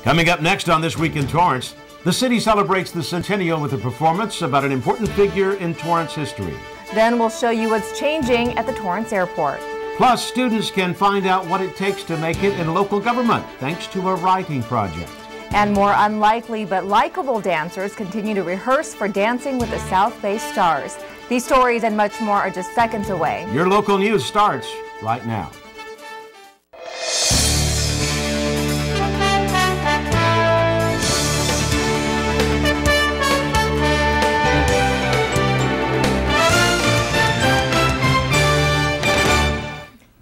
Coming up next on This Week in Torrance, the city celebrates the centennial with a performance about an important figure in Torrance history. Then we'll show you what's changing at the Torrance Airport. Plus, students can find out what it takes to make it in local government, thanks to a writing project. And more unlikely but likable dancers continue to rehearse for Dancing with the South Bay Stars. These stories and much more are just seconds away. Your local news starts right now.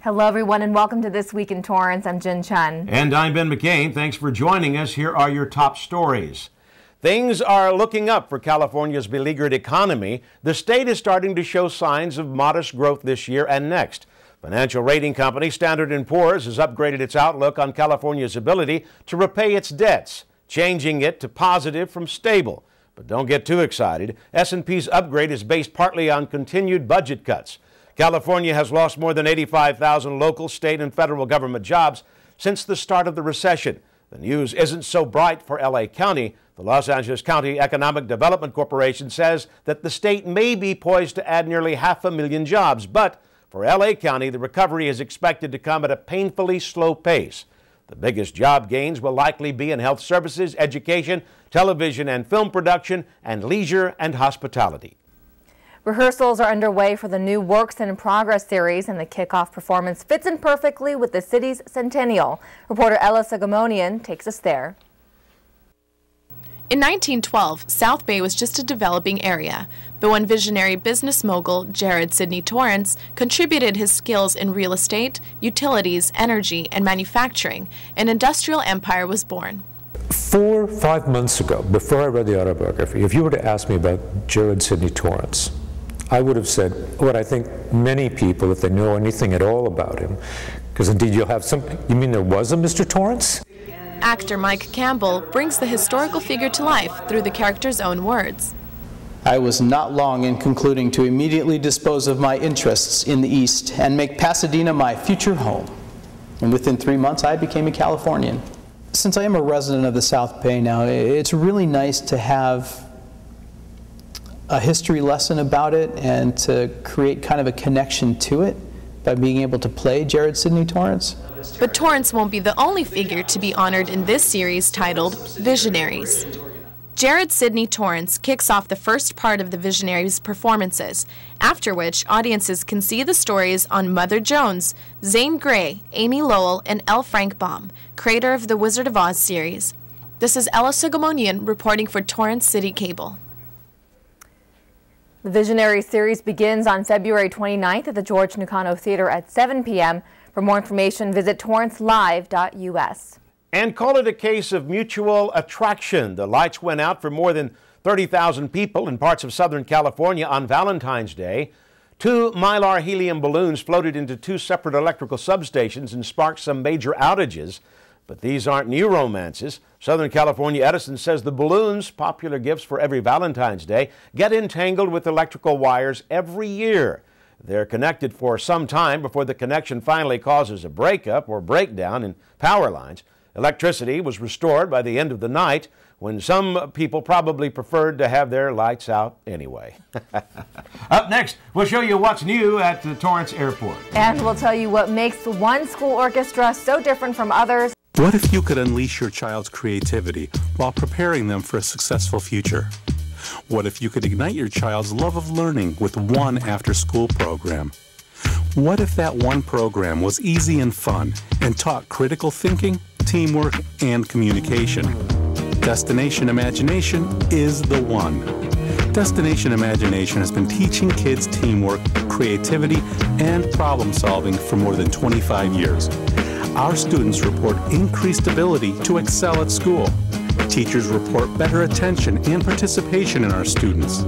Hello, everyone, and welcome to This Week in Torrance. I'm Jin Chun. And I'm Ben McCain. Thanks for joining us. Here are your top stories. Things are looking up for California's beleaguered economy. The state is starting to show signs of modest growth this year and next. Financial rating company Standard & Poor's has upgraded its outlook on California's ability to repay its debts, changing it to positive from stable. But don't get too excited. S&P's upgrade is based partly on continued budget cuts. California has lost more than 85,000 local, state, and federal government jobs since the start of the recession. The news isn't so bright for L.A. County. The Los Angeles County Economic Development Corporation says that the state may be poised to add nearly 500,000 jobs, but for L.A. County, the recovery is expected to come at a painfully slow pace. The biggest job gains will likely be in health services, education, television and film production, and leisure and hospitality. Rehearsals are underway for the new Works in Progress series, and the kickoff performance fits in perfectly with the city's centennial. Reporter Ella Sagamonian takes us there. In 1912, South Bay was just a developing area, but when visionary business mogul Jared Sidney Torrance contributed his skills in real estate, utilities, energy, and manufacturing, an industrial empire was born. 4 or 5 months ago, before I read the autobiography, if you were to ask me about Jared Sidney Torrance, I would have said what I think many people, if they know anything at all about him, because indeed you'll have some, you mean there was a Mr. Torrance? Actor Mike Campbell brings the historical figure to life through the character's own words. I was not long in concluding to immediately dispose of my interests in the East and make Pasadena my future home. And within 3 months, I became a Californian. Since I am a resident of the South Bay now, it's really nice to have a history lesson about it and to create kind of a connection to it by being able to play Jared Sidney Torrance. But Torrance won't be the only figure to be honored in this series titled Visionaries. Jared Sidney Torrance kicks off the first part of the Visionaries performances, after which audiences can see the stories on Mother Jones, Zane Grey, Amy Lowell, and L. Frank Baum, creator of the Wizard of Oz series. This is Ella Sagamonian reporting for Torrance CitiCABLE. The Visionary series begins on February 29th at the George Nucano Theater at 7 p.m. For more information, visit torrancelive.us. And call it a case of mutual attraction. The lights went out for more than 30,000 people in parts of Southern California on Valentine's Day. 2 Mylar helium balloons floated into 2 separate electrical substations and sparked some major outages. But these aren't new romances. Southern California Edison says the balloons, popular gifts for every Valentine's Day, get entangled with electrical wires every year. They're connected for some time before the connection finally causes a breakup or breakdown in power lines. Electricity was restored by the end of the night, when some people probably preferred to have their lights out anyway. Up next, we'll show you what's new at the Torrance Airport. And we'll tell you what makes one school orchestra so different from others. What if you could unleash your child's creativity while preparing them for a successful future? What if you could ignite your child's love of learning with one after-school program? What if that one program was easy and fun and taught critical thinking, teamwork, and communication? Destination Imagination is the one. Destination Imagination has been teaching kids teamwork, creativity, and problem solving for more than 25 years. Our students report increased ability to excel at school. Teachers report better attention and participation in our students.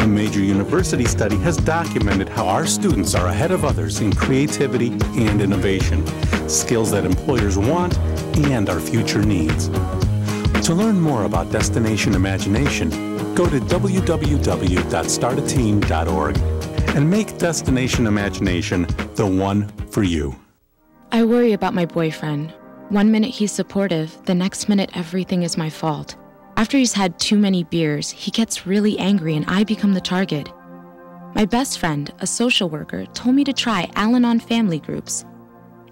A major university study has documented how our students are ahead of others in creativity and innovation, skills that employers want and our future needs. To learn more about Destination Imagination, go to www.startateam.org and make Destination Imagination the one for you. I worry about my boyfriend. One minute he's supportive, the next minute everything is my fault. After he's had too many beers, he gets really angry and I become the target. My best friend, a social worker, told me to try Al-Anon family groups.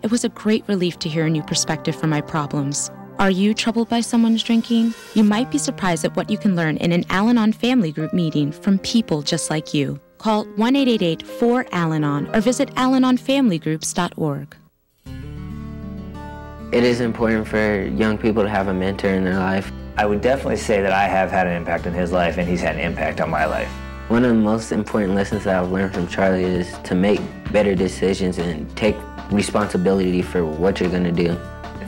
It was a great relief to hear a new perspective for my problems. Are you troubled by someone's drinking? You might be surprised at what you can learn in an Al-Anon family group meeting from people just like you. Call 1-888-4-AL-ANON or visit alanonfamilygroups.org. It is important for young people to have a mentor in their life. I would definitely say that I have had an impact on his life and he's had an impact on my life. One of the most important lessons that I've learned from Charlie is to make better decisions and take responsibility for what you're going to do.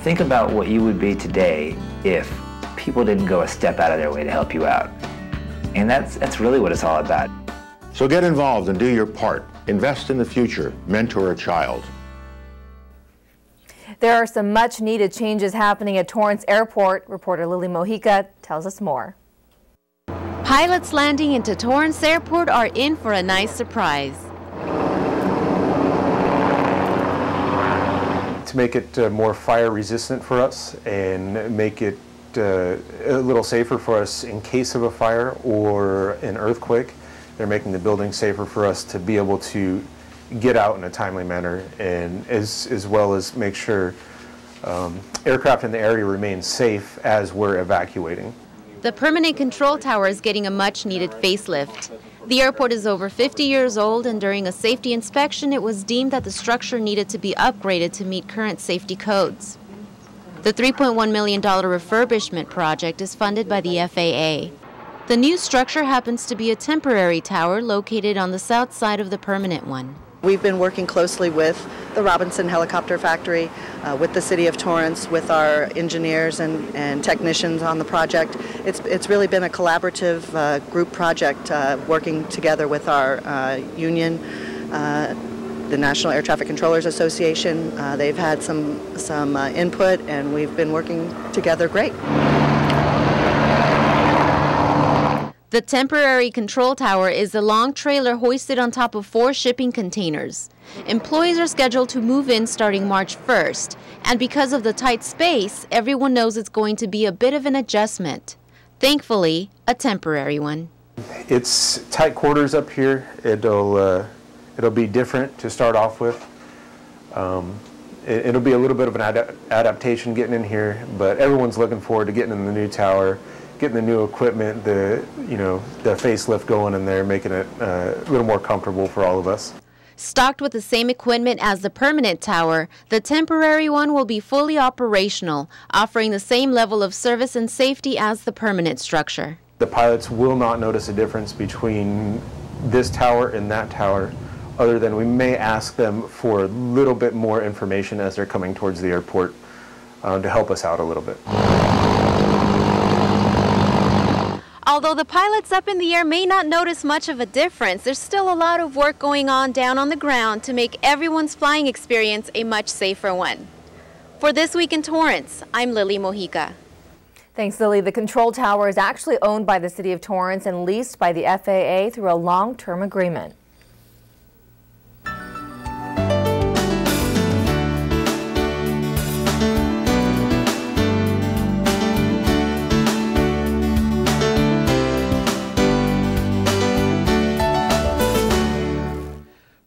Think about what you would be today if people didn't go a step out of their way to help you out. And that's really what it's all about. So get involved and do your part. Invest in the future. Mentor a child. There are some much-needed changes happening at Torrance Airport. Reporter Lily Mojica tells us more. Pilots landing into Torrance Airport are in for a nice surprise. To make it more fire resistant for us and make it a little safer for us in case of a fire or an earthquake. They're making the building safer for us to be able to get out in a timely manner, and as well as make sure aircraft in the area remain safe as we're evacuating. The permanent control tower is getting a much-needed facelift. The airport is over 50 years old, and during a safety inspection, it was deemed that the structure needed to be upgraded to meet current safety codes. The $3.1 million refurbishment project is funded by the FAA. The new structure happens to be a temporary tower located on the south side of the permanent one. We've been working closely with the Robinson Helicopter Factory, with the City of Torrance, with our engineers and technicians on the project. It's really been a collaborative group project, working together with our union, the National Air Traffic Controllers Association. They've had some input, and we've been working together great. The temporary control tower is a long trailer hoisted on top of 4 shipping containers. Employees are scheduled to move in starting March 1st, and because of the tight space, everyone knows it's going to be a bit of an adjustment. Thankfully, a temporary one. It's tight quarters up here. It'll be different to start off with. It'll be a little bit of an adaptation getting in here, but everyone's looking forward to getting in the new tower, getting the new equipment, the facelift going in there, making it a little more comfortable for all of us. Stocked with the same equipment as the permanent tower, the temporary one will be fully operational, offering the same level of service and safety as the permanent structure. The pilots will not notice a difference between this tower and that tower, other than we may ask them for a little bit more information as they're coming towards the airport to help us out a little bit. Although the pilots up in the air may not notice much of a difference, there's still a lot of work going on down on the ground to make everyone's flying experience a much safer one. For This Week in Torrance, I'm Lily Mojica. Thanks, Lily. The control tower is actually owned by the City of Torrance and leased by the FAA through a long-term agreement.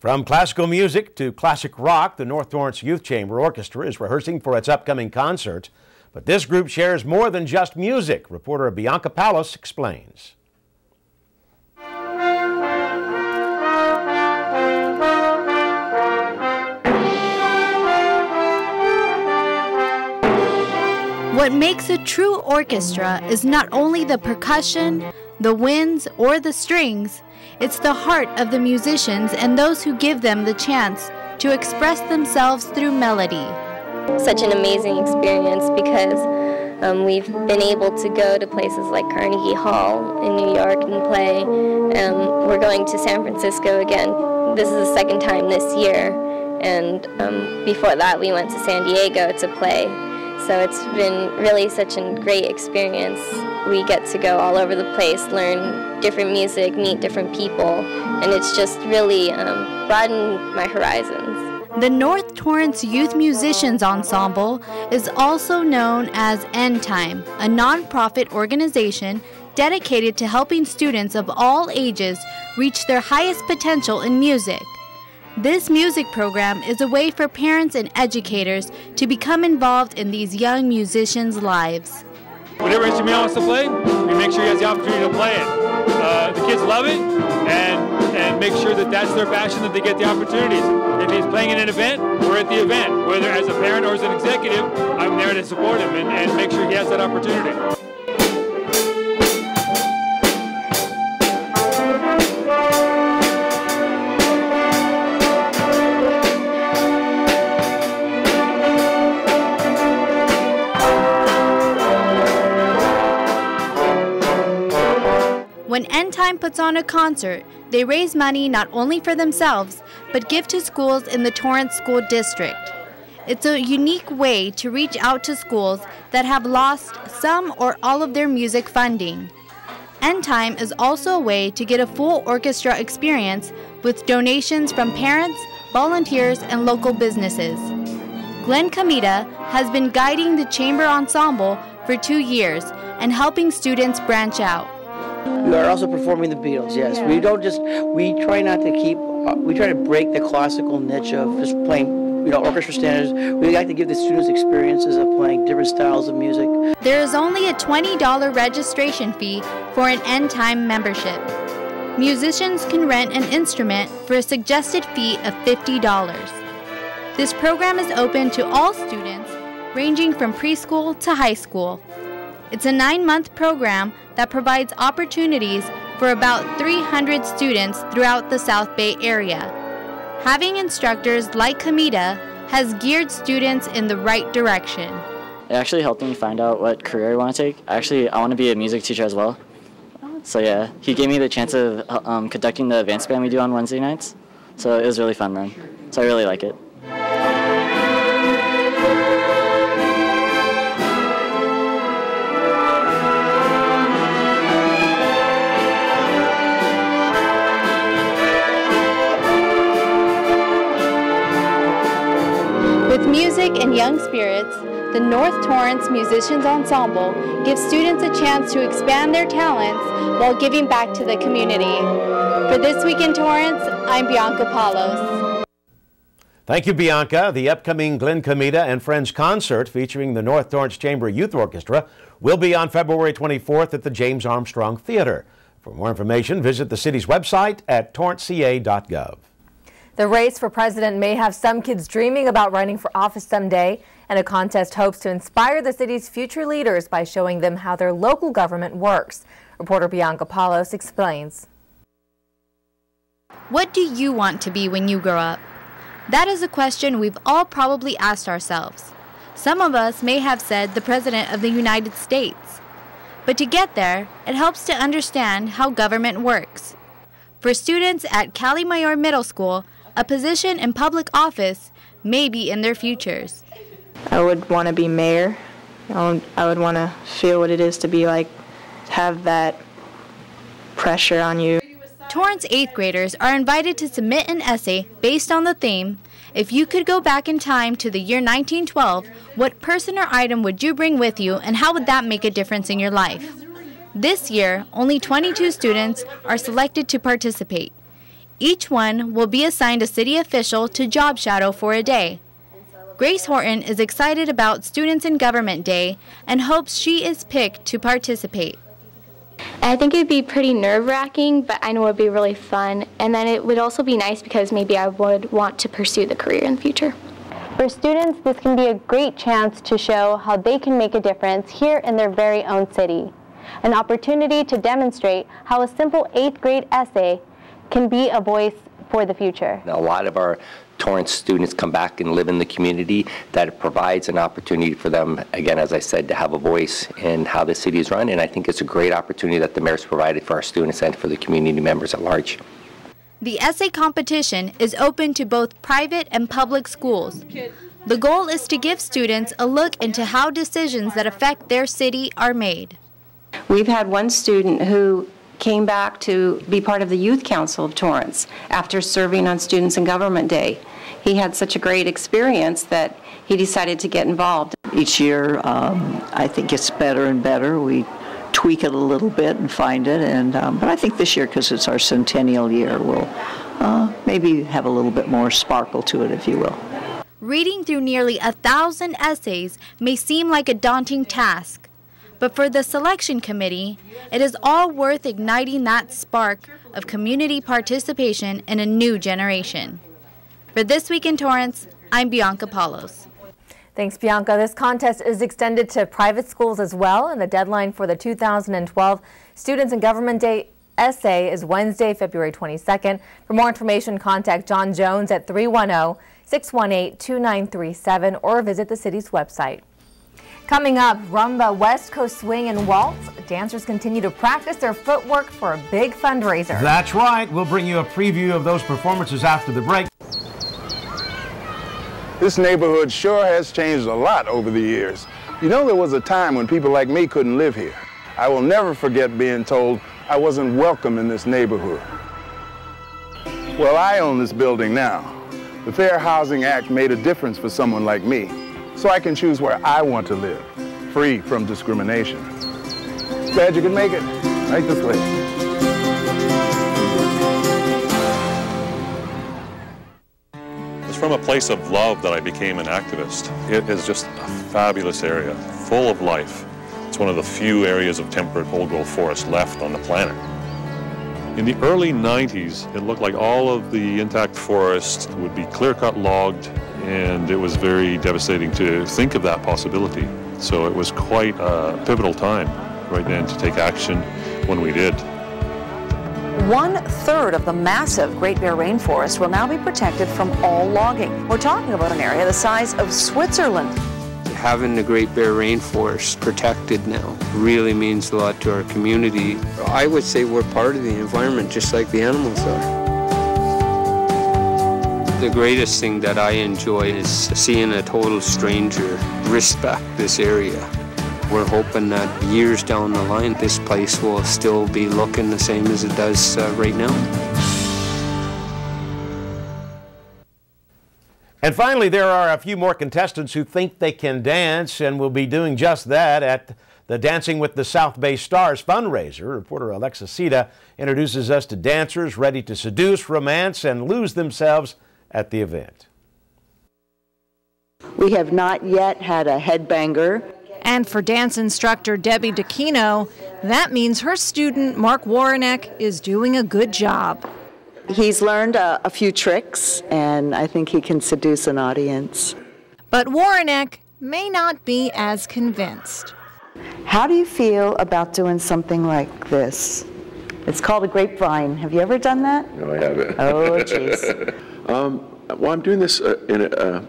From classical music to classic rock, the North Torrance Youth Chamber Orchestra is rehearsing for its upcoming concert. But this group shares more than just music. Reporter Bianca Palos explains. What makes a true orchestra is not only the percussion, the winds, or the strings. It's the heart of the musicians and those who give them the chance to express themselves through melody. Such an amazing experience because we've been able to go to places like Carnegie Hall in New York and play. We're going to San Francisco again. This is the second time this year, and before that we went to San Diego to play. So it's been really such a great experience. We get to go all over the place, learn different music, meet different people, and it's just really broadened my horizons. The North Torrance Youth Musicians Ensemble is also known as End Time, a nonprofit organization dedicated to helping students of all ages reach their highest potential in music. This music program is a way for parents and educators to become involved in these young musicians' lives. Whatever instrument he wants to play, we make sure he has the opportunity to play it. The kids love it, and make sure that that's their passion, that they get the opportunities. If he's playing in an event, we're at the event. Whether as a parent or as an executive, I'm there to support him and make sure he has that opportunity. When End Time puts on a concert, they raise money not only for themselves, but give to schools in the Torrance School District. It's a unique way to reach out to schools that have lost some or all of their music funding. End Time is also a way to get a full orchestra experience with donations from parents, volunteers, and local businesses. Glenn Kamita has been guiding the chamber ensemble for 2 years and helping students branch out. We are also performing the Beatles, yes. Yeah. We try not to keep, we try to break the classical niche of just playing, orchestra standards. We like to give the students experiences of playing different styles of music. There is only a $20 registration fee for an End Time membership. Musicians can rent an instrument for a suggested fee of $50. This program is open to all students, ranging from preschool to high school. It's a 9-month program that provides opportunities for about 300 students throughout the South Bay area. Having instructors like Kamita has geared students in the right direction. It actually helped me find out what career I want to take. Actually, I want to be a music teacher as well. So yeah, he gave me the chance of conducting the advanced band we do on Wednesday nights. So it was really fun then. So I really like it. With music and young spirits, the North Torrance Musicians Ensemble gives students a chance to expand their talents while giving back to the community. For This Week in Torrance, I'm Bianca Palos. Thank you, Bianca. The upcoming Glenn Kamita and Friends concert featuring the North Torrance Chamber Youth Orchestra will be on February 24th at the James Armstrong Theater. For more information, visit the city's website at torranceca.gov. The race for president may have some kids dreaming about running for office someday, and a contest hopes to inspire the city's future leaders by showing them how their local government works. Reporter Bianca Palos explains. What do you want to be when you grow up? That is a question we've all probably asked ourselves. Some of us may have said the President of the United States. But to get there, it helps to understand how government works. For students at Cali Mayor Middle School, a position in public office may be in their futures. I would want to be mayor. I would want to feel what it is to be like, have that pressure on you. Torrance 8th graders are invited to submit an essay based on the theme, if you could go back in time to the year 1912, what person or item would you bring with you and how would that make a difference in your life? This year, only 22 students are selected to participate. Each one will be assigned a city official to job shadow for a day. Grace Horton is excited about Students in Government Day and hopes she is picked to participate. I think it would be pretty nerve-wracking, but I know it would be really fun. And then it would also be nice because maybe I would want to pursue the career in the future. For students, this can be a great chance to show how they can make a difference here in their very own city. An opportunity to demonstrate how a simple 8th grade essay can be a voice for the future. A lot of our Torrance students come back and live in the community. That provides an opportunity for them, again, as I said, to have a voice in how the city is run, and I think it's a great opportunity that the mayor's provided for our students and for the community members at large. The essay competition is open to both private and public schools. The goal is to give students a look into how decisions that affect their city are made. We've had one student who came back to be part of the Youth Council of Torrance after serving on Students in Government Day. he had such a great experience that he decided to get involved. Each year, I think gets better and better. We tweak it a little bit and find it, and but I think this year, because it's our centennial year, we'll maybe have a little bit more sparkle to it, if you will. Reading through nearly 1,000 essays may seem like a daunting task, but for the selection committee, it is all worth igniting that spark of community participation in a new generation. For This Week in Torrance, I'm Bianca Paulos. Thanks, Bianca. This contest is extended to private schools as well, and the deadline for the 2012 Students in Government Day essay is Wednesday, February 22nd. For more information, contact John Jones at 310-618-2937 or visit the city's website. Coming up, rumba, West Coast swing, and waltz. Dancers continue to practice their footwork for a big fundraiser. That's right. We'll bring you a preview of those performances after the break. This neighborhood sure has changed a lot over the years. You know, there was a time when people like me couldn't live here. I will never forget being told I wasn't welcome in this neighborhood. Well, I own this building now. The Fair Housing Act made a difference for someone like me, so I can choose where I want to live, free from discrimination. Glad you could make it. Right this way. It's from a place of love that I became an activist. It is just a fabulous area, full of life. It's one of the few areas of temperate old-growth forest left on the planet. In the early 90s, it looked like all of the intact forest would be clear-cut logged, and it was very devastating to think of that possibility. So it was quite a pivotal time right then to take action when we did. 1/3 of the massive Great Bear rainforest will now be protected from all logging. We're talking about an area the size of Switzerland. Having the Great Bear rainforest protected now really means a lot to our community. I would say we're part of the environment just like the animals are. The greatest thing that I enjoy is seeing a total stranger respect this area. We're hoping that years down the line, this place will still be looking the same as it does right now. And finally, there are a few more contestants who think they can dance and will be doing just that at the Dancing with the South Bay Stars fundraiser. Reporter Alexa Sita introduces us to dancers ready to seduce, romance, and lose themselves at the event. We have not yet had a headbanger. And for dance instructor Debbie DeCino, that means her student Mark Warrenek is doing a good job. He's learned a few tricks, and I think he can seduce an audience. But Warrenek may not be as convinced. How do you feel about doing something like this? It's called a grapevine. Have you ever done that? No, I haven't. Oh, jeez. Well, I'm doing this in a...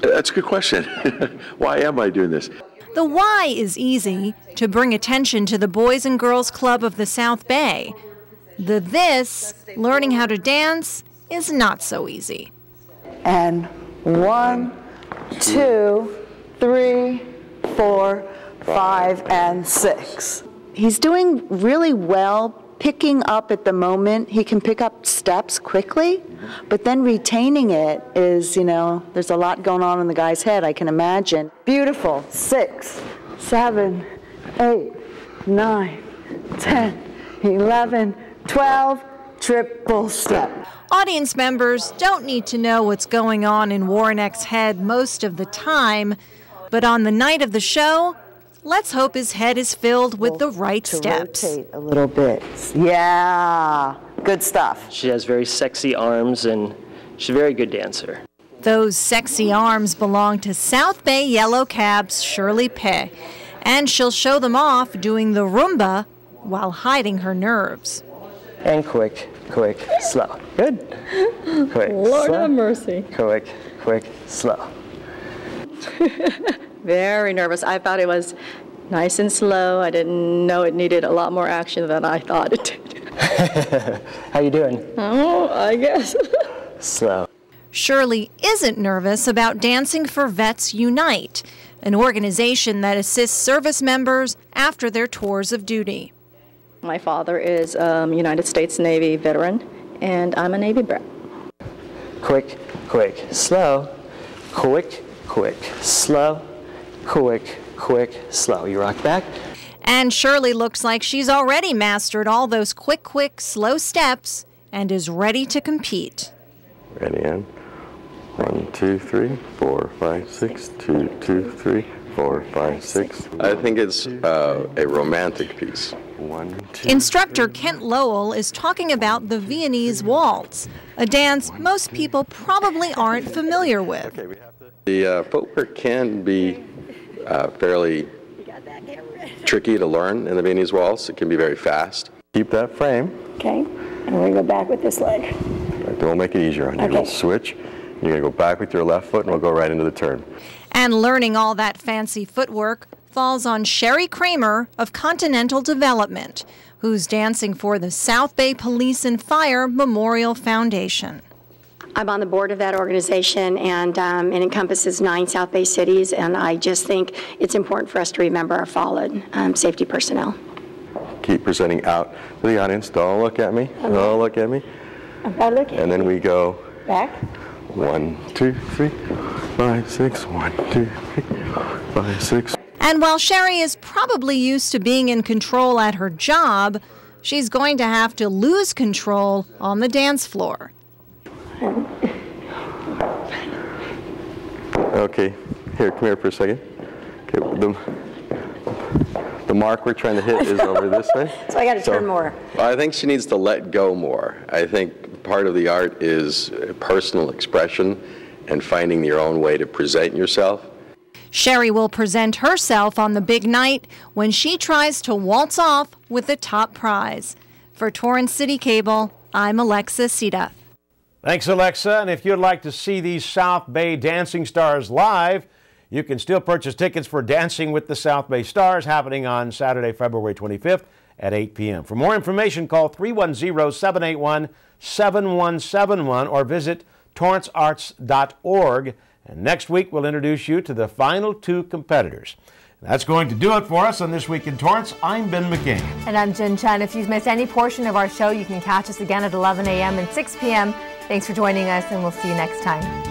that's a good question. Why am I doing this? The why is easy, to bring attention to the Boys and Girls Club of the South Bay. The this, learning how to dance, is not so easy. And 1, 2, 3, 4, 5, and 6. He's doing really well picking up at the moment. He can pick up steps quickly, but then retaining it is, you know, there's a lot going on in the guy's head, I can imagine. Beautiful. 6, 7, 8, 9, 10, 11, 12, triple step. Audience members don't need to know what's going on in Warrenek's head most of the time, but on the night of the show, let's hope his head is filled with the right steps. Rotate a little bit. Yeah, good stuff. She has very sexy arms and she's a very good dancer. Those sexy arms belong to South Bay Yellow Cab's Shirley Pei, and she'll show them off doing the rumba while hiding her nerves. And quick, slow. Good. Quick, Lord slow. have mercy. Quick, slow. Very nervous. I thought it was nice and slow. I didn't know it needed a lot more action than I thought it did. How you doing? Oh, I guess. Slow. Shirley isn't nervous about Dancing for Vets Unite, an organization that assists service members after their tours of duty. My father is a United States Navy veteran, and I'm a Navy brat. quick, quick, slow, quick, quick, slow, quick, quick, slow. You rock back. And Shirley looks like she's already mastered all those quick, quick, slow steps and is ready to compete. Ready, and 1, 2, 3, 4, 5, 6, 2, 2, 3, 4, 5, 6. I think it's a romantic piece. 1, 2. Instructor Kent Lowell is talking about the Viennese waltz, a dance most people probably aren't familiar with. The footwork can be fairly tricky to learn in the Viennese waltz. It can be very fast. Keep that frame. Okay, and we're going to go back with this leg. Right, then we'll make it easier on you. Okay. We'll switch. You're going to go back with your left foot, and we'll go right into the turn. And learning all that fancy footwork falls on Sherry Kramer of Continental Development, who's dancing for the South Bay Police and Fire Memorial Foundation. I'm on the board of that organization, and it encompasses 9 South Bay cities, and I just think it's important for us to remember our fallen safety personnel. Keep presenting out to the audience. Don't look at me. Okay. Don't look at me. I'm not looking. And then we go back. 1, 2, 3, 5, 6. 1, 2, 3, 5, 6. And while Sherry is probably used to being in control at her job, she's going to have to lose control on the dance floor. Okay, here, come here for a second. Okay, the mark we're trying to hit is over this way. So I got to turn more. I think she needs to let go more. I think part of the art is personal expression and finding your own way to present yourself. Sherry will present herself on the big night when she tries to waltz off with the top prize. For Torrance City Cable, I'm Alexa Sita. Thanks, Alexa. And if you'd like to see these South Bay Dancing Stars live, you can still purchase tickets for Dancing with the South Bay Stars happening on Saturday, February 25th at 8 p.m. For more information, call 310-781-7171 or visit torrancearts.org. And next week, we'll introduce you to the final 2 competitors. That's going to do it for us on This Week in Torrance. I'm Ben McCain. And I'm Jin Chun. If you've missed any portion of our show, you can catch us again at 11 a.m. and 6 p.m. Thanks for joining us, and we'll see you next time.